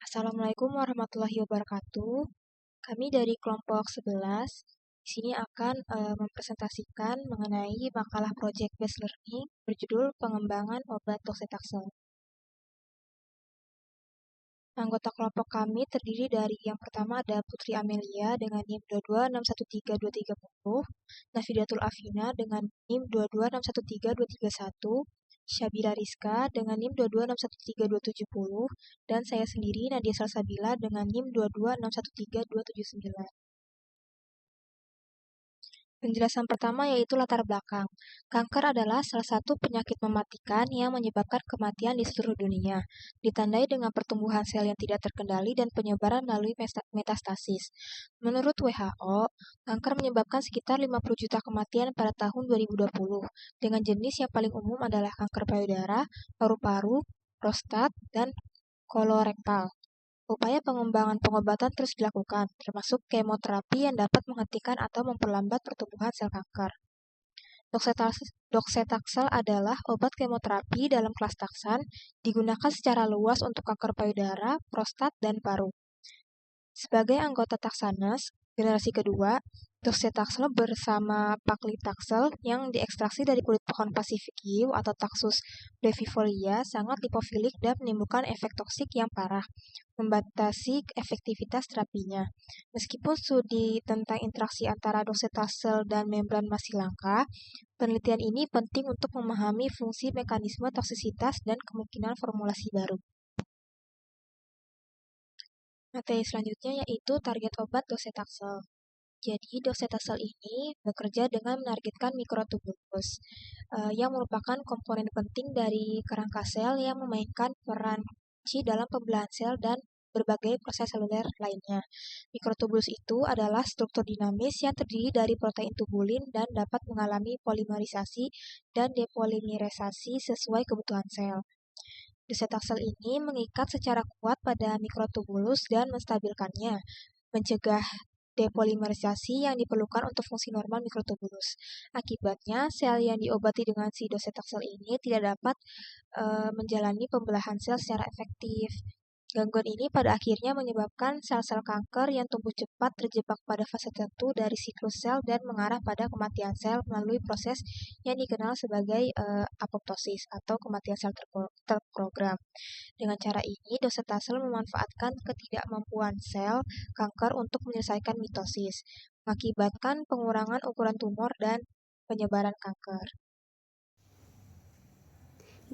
Assalamualaikum warahmatullahi wabarakatuh. Kami dari kelompok 11 di sini akan mempresentasikan mengenai makalah Project Based Learning berjudul Pengembangan Obat Docetaxel. Anggota kelompok kami terdiri dari yang pertama ada Putri Amelia dengan NIM 226132310, Nafidatul Afina dengan NIM 226132331, Syabira Rizka dengan NIM 2261370, dan saya sendiri Nadia Salsabila dengan NIM 2261329. Penjelasan pertama yaitu latar belakang. Kanker adalah salah satu penyakit mematikan yang menyebabkan kematian di seluruh dunia, ditandai dengan pertumbuhan sel yang tidak terkendali dan penyebaran melalui metastasis. Menurut WHO, kanker menyebabkan sekitar 50 juta kematian pada tahun 2020, dengan jenis yang paling umum adalah kanker payudara, paru-paru, prostat, dan kolorektal. Upaya pengembangan pengobatan terus dilakukan, termasuk kemoterapi yang dapat menghentikan atau memperlambat pertumbuhan sel kanker. Docetaxel adalah obat kemoterapi dalam kelas taksan, digunakan secara luas untuk kanker payudara, prostat, dan paru. Sebagai anggota Taxanes generasi kedua, docetaxel bersama paclitaxel yang diekstraksi dari kulit pohon Pacific yew atau Taxus brevifolia sangat lipofilik dan menimbulkan efek toksik yang parah, membatasi efektivitas terapinya. Meskipun studi tentang interaksi antara docetaxel dan membran masih langka, penelitian ini penting untuk memahami fungsi mekanisme toksisitas dan kemungkinan formulasi baru. Materi selanjutnya yaitu target obat docetaxel. Jadi, docetaxel ini bekerja dengan menargetkan mikrotubulus, yang merupakan komponen penting dari kerangka sel yang memainkan peran kunci dalam pembelahan sel dan berbagai proses seluler lainnya. Mikrotubulus itu adalah struktur dinamis yang terdiri dari protein tubulin dan dapat mengalami polimerisasi dan depolimerisasi sesuai kebutuhan sel. Docetaxel ini mengikat secara kuat pada mikrotubulus dan menstabilkannya, mencegah depolimerisasi yang diperlukan untuk fungsi normal mikrotubulus. Akibatnya, sel yang diobati dengan si docetaxel ini tidak dapat menjalani pembelahan sel secara efektif. Gangguan ini pada akhirnya menyebabkan sel-sel kanker yang tumbuh cepat terjebak pada fase tertentu dari siklus sel dan mengarah pada kematian sel melalui proses yang dikenal sebagai apoptosis atau kematian sel terprogram. Dengan cara ini, docetaxel memanfaatkan ketidakmampuan sel kanker untuk menyelesaikan mitosis, mengakibatkan pengurangan ukuran tumor dan penyebaran kanker.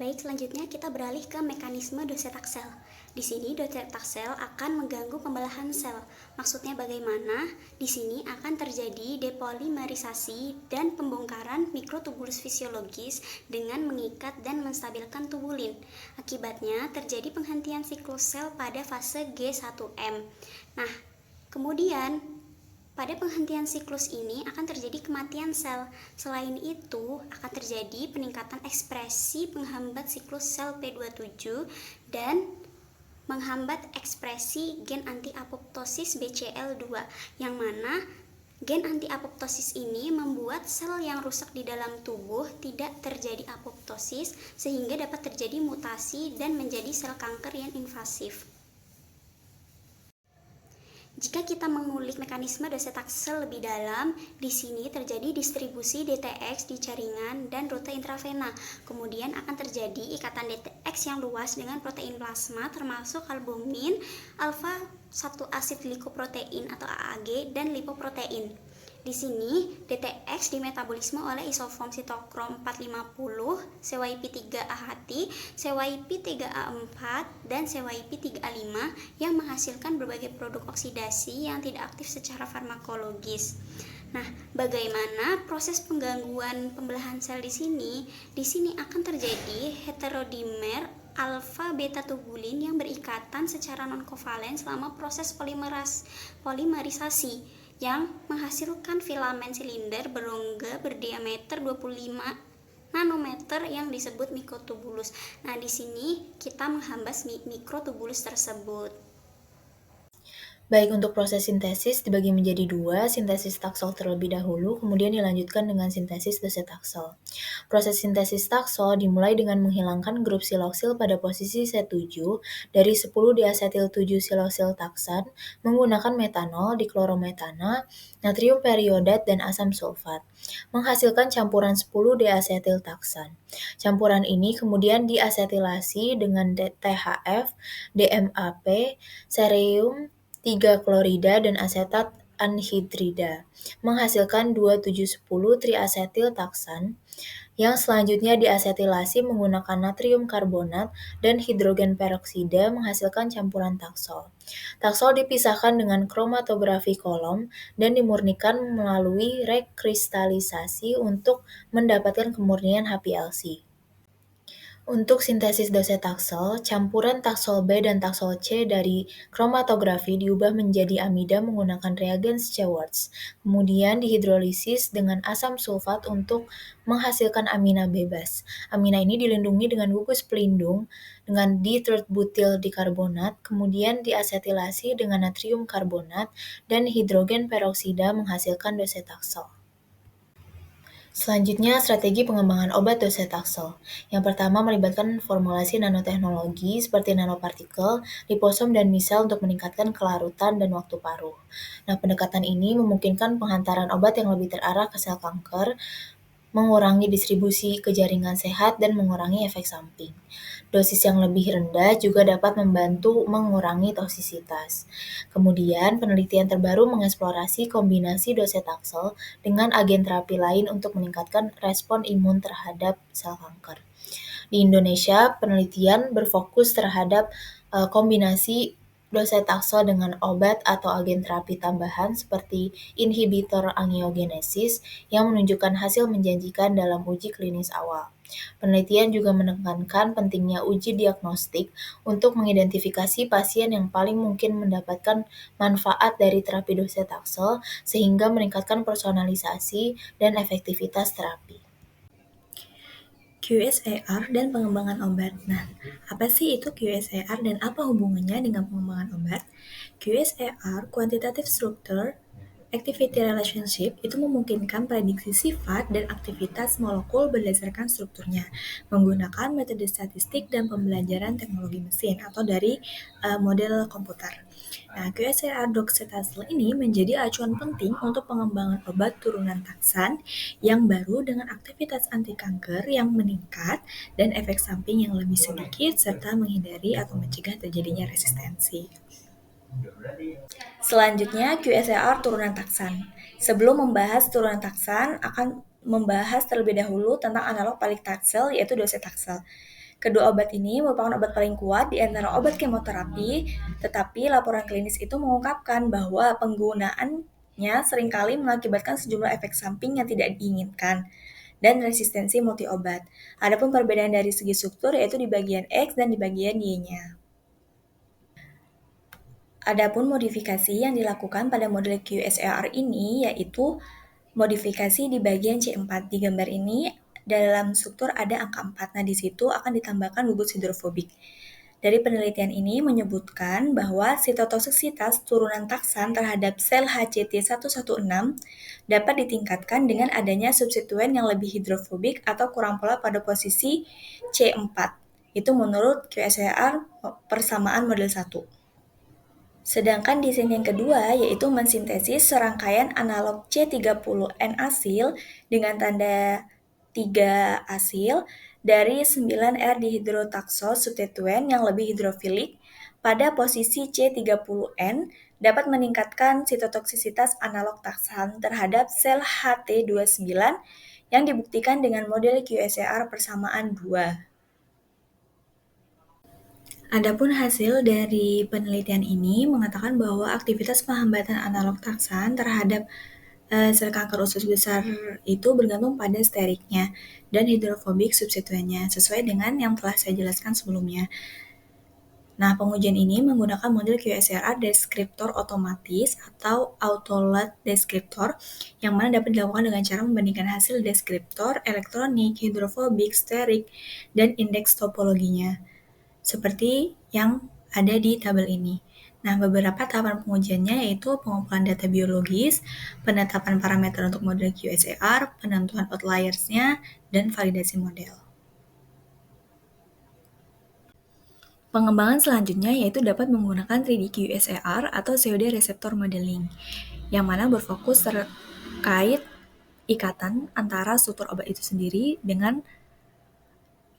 Baik, selanjutnya kita beralih ke mekanisme docetaxel. Di sini docetaxel akan mengganggu pembelahan sel. Maksudnya bagaimana? Di sini akan terjadi depolimerisasi dan pembongkaran mikrotubulus fisiologis dengan mengikat dan menstabilkan tubulin. Akibatnya terjadi penghentian siklus sel pada fase G1M. Nah, kemudian pada penghentian siklus ini akan terjadi kematian sel. Selain itu, akan terjadi peningkatan ekspresi penghambat siklus sel P27 dan menghambat ekspresi gen anti-apoptosis BCL2, yang mana gen anti-apoptosis ini membuat sel yang rusak di dalam tubuh tidak terjadi apoptosis sehingga dapat terjadi mutasi dan menjadi sel kanker yang invasif. Jika kita mengulik mekanisme docetaxel lebih dalam, di sini terjadi distribusi DTX di jaringan dan rute intravena. Kemudian akan terjadi ikatan DTX yang luas dengan protein plasma termasuk albumin, alfa 1 asid glikoprotein atau AAG dan lipoprotein. Di sini DTX dimetabolisme oleh isoform sitokrom 450, CYP3A-HT, CYP3A4, dan CYP3A5 yang menghasilkan berbagai produk oksidasi yang tidak aktif secara farmakologis. Nah, bagaimana proses penggangguan pembelahan sel di sini? Di sini akan terjadi heterodimer alfa beta tubulin yang berikatan secara non-kovalen selama proses polimerisasi yang menghasilkan filamen silinder berongga berdiameter 25 nanometer yang disebut mikrotubulus. Nah, di sini kita menghambas mikrotubulus tersebut. Baik, untuk proses sintesis dibagi menjadi dua, sintesis taksol terlebih dahulu, kemudian dilanjutkan dengan sintesis docetaxel. Proses sintesis taksol dimulai dengan menghilangkan grup siloksil pada posisi C7 dari 10 diasetil 7 siloksil taksan menggunakan metanol, diklorometana, natrium periodat, dan asam sulfat, menghasilkan campuran 10 diasetil taksan. Campuran ini kemudian diasetilasi dengan THF, DMAP, sereum 3 klorida, dan asetat anhidrida, menghasilkan 2710 triasetil taksan yang selanjutnya diasetilasi menggunakan natrium karbonat dan hidrogen peroksida menghasilkan campuran taksol. Taksol dipisahkan dengan kromatografi kolom dan dimurnikan melalui rekristalisasi untuk mendapatkan kemurnian HPLC. Untuk sintesis docetaxel, campuran taksol B dan taksol C dari kromatografi diubah menjadi amida menggunakan reagen Schwartz, kemudian dihidrolisis dengan asam sulfat untuk menghasilkan amina bebas. Amina ini dilindungi dengan gugus pelindung dengan diterbutil dikarbonat, kemudian diasetilasi dengan natrium karbonat dan hidrogen peroksida menghasilkan docetaxel. Selanjutnya, strategi pengembangan obat docetaxel. Yang pertama melibatkan formulasi nanoteknologi seperti nanopartikel, liposom, dan misel untuk meningkatkan kelarutan dan waktu paruh. Nah, pendekatan ini memungkinkan penghantaran obat yang lebih terarah ke sel kanker, mengurangi distribusi ke jaringan sehat, dan mengurangi efek samping. Dosis yang lebih rendah juga dapat membantu mengurangi toksisitas. Kemudian, penelitian terbaru mengeksplorasi kombinasi docetaxel dengan agen terapi lain untuk meningkatkan respon imun terhadap sel kanker. Di Indonesia, penelitian berfokus terhadap kombinasi docetaxel dengan obat atau agen terapi tambahan seperti inhibitor angiogenesis yang menunjukkan hasil menjanjikan dalam uji klinis awal. Penelitian juga menekankan pentingnya uji diagnostik untuk mengidentifikasi pasien yang paling mungkin mendapatkan manfaat dari terapi docetaxel sehingga meningkatkan personalisasi dan efektivitas terapi. QSAR dan pengembangan obat. Nah, apa sih itu QSAR dan apa hubungannya dengan pengembangan obat? QSAR, Quantitative Structure Activity Relationship, itu memungkinkan prediksi sifat dan aktivitas molekul berdasarkan strukturnya, menggunakan metode statistik dan pembelajaran teknologi mesin atau dari model komputer. Nah, QSAR docetaxel ini menjadi acuan penting untuk pengembangan obat turunan taksan yang baru dengan aktivitas anti kanker yang meningkat dan efek samping yang lebih sedikit serta menghindari atau mencegah terjadinya resistensi. Selanjutnya, QSAR turunan taksan. Sebelum membahas turunan taksan, akan membahas terlebih dahulu tentang analog paclitaxel yaitu docetaxel. Kedua obat ini merupakan obat paling kuat di antara obat kemoterapi, tetapi laporan klinis itu mengungkapkan bahwa penggunaannya seringkali mengakibatkan sejumlah efek samping yang tidak diinginkan dan resistensi multi obat. Adapun perbedaan dari segi struktur yaitu di bagian X dan di bagian Y-nya. Adapun modifikasi yang dilakukan pada model QSAR ini yaitu modifikasi di bagian C4. Di gambar ini dalam struktur ada angka 4. Nah, di situ akan ditambahkan gugus hidrofobik. Dari penelitian ini menyebutkan bahwa sitotoksiksitas turunan taksan terhadap sel HCT116 dapat ditingkatkan dengan adanya substituen yang lebih hidrofobik atau kurang pola pada posisi C4. Itu menurut QSAR persamaan model 1. Sedangkan desain yang kedua yaitu mensintesis serangkaian analog C30N asil dengan tanda 3 asil dari 9R dihidrotaksol substituen yang lebih hidrofilik pada posisi C30N dapat meningkatkan sitotoksisitas analog taksan terhadap sel HT29 yang dibuktikan dengan model QSAR persamaan 2. Adapun hasil dari penelitian ini mengatakan bahwa aktivitas penghambatan analog taksan terhadap sel kanker usus besar itu bergantung pada steriknya dan hidrofobik substituennya sesuai dengan yang telah saya jelaskan sebelumnya. Nah, pengujian ini menggunakan model QSAR deskriptor otomatis atau autoload deskriptor yang mana dapat dilakukan dengan cara membandingkan hasil deskriptor, elektronik, hidrofobik, sterik, dan indeks topologinya seperti yang ada di tabel ini. Nah, beberapa tahapan pengujiannya yaitu pengumpulan data biologis, penetapan parameter untuk model QSAR, penentuan outliers-nya, dan validasi model. Pengembangan selanjutnya yaitu dapat menggunakan 3D QSAR atau COD Receptor Modeling, yang mana berfokus terkait ikatan antara struktur obat itu sendiri dengan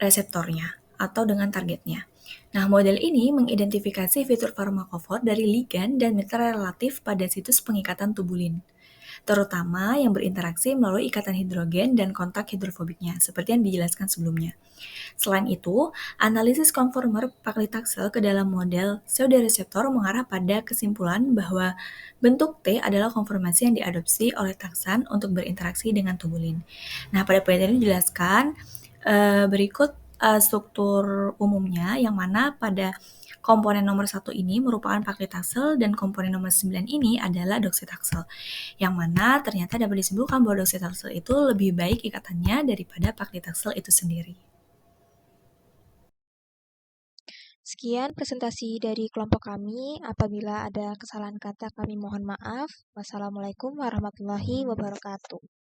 reseptornya atau dengan targetnya. Nah, model ini mengidentifikasi fitur farmakofor dari ligan dan mitra relatif pada situs pengikatan tubulin, terutama yang berinteraksi melalui ikatan hidrogen dan kontak hidrofobiknya, seperti yang dijelaskan sebelumnya. Selain itu, analisis konformer paclitaxel ke dalam model pseudoreseptor mengarah pada kesimpulan bahwa bentuk T adalah konformasi yang diadopsi oleh taksan untuk berinteraksi dengan tubulin. Nah, pada penelitian ini dijelaskan berikut struktur umumnya, yang mana pada komponen nomor 1 ini merupakan paclitaxel dan komponen nomor 9 ini adalah docetaxel, yang mana ternyata dapat disimpulkan bahwa docetaxel itu lebih baik ikatannya daripada paclitaxel itu sendiri. Sekian presentasi dari kelompok kami. Apabila ada kesalahan kata, kami mohon maaf. Wassalamualaikum warahmatullahi wabarakatuh.